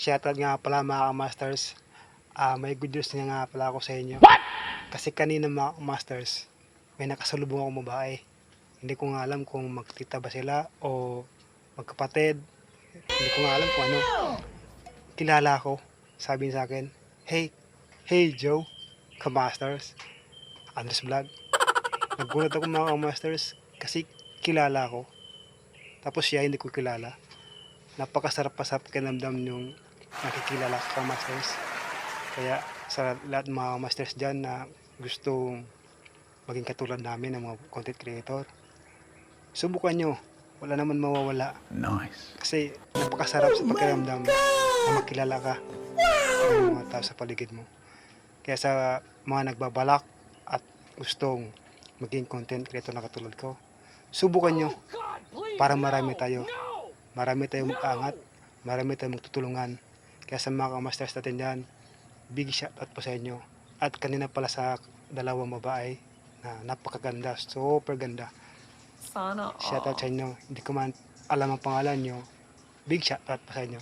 Shoutout nga pala mga masters. May good news nga pala ako sa inyo. Kasi kanina mga masters, may nakasalubong akong babae. Hindi ko nga alam kung magtita ba sila o magkapatid. Hindi ko nga alam kung ano. Kilala ko. Sabi niya sa akin, hey Joe, ka-masters, Andres Vlog. Nagulat ako mga masters kasi kilala ko. Tapos siya hindi ko kilala. Napakasarap pa sa pakiramdam yung nakikilala ka masters. Kaya sa lahat ng mga masters dyan na gustong maging katulad namin ng mga content creator, subukan nyo. Wala naman mawawala. Nice. Kasi napakasarap sa pakiramdam na makilala ka ng mga tao sa paligid mo. Kaya sa mga nagbabalak at gustong maging content creator na katulad ko, subukan nyo para marami tayo. Marami tayong mag-aangat, marami tayong magtutulungan. Kaya sa mga masters natin dyan, big shoutout po sa inyo. At kanina pala sa dalawang babae na napakaganda, super ganda. Sana all. Shoutout sa inyo. Hindi ko man alam ang pangalan nyo. Big shoutout po sa inyo.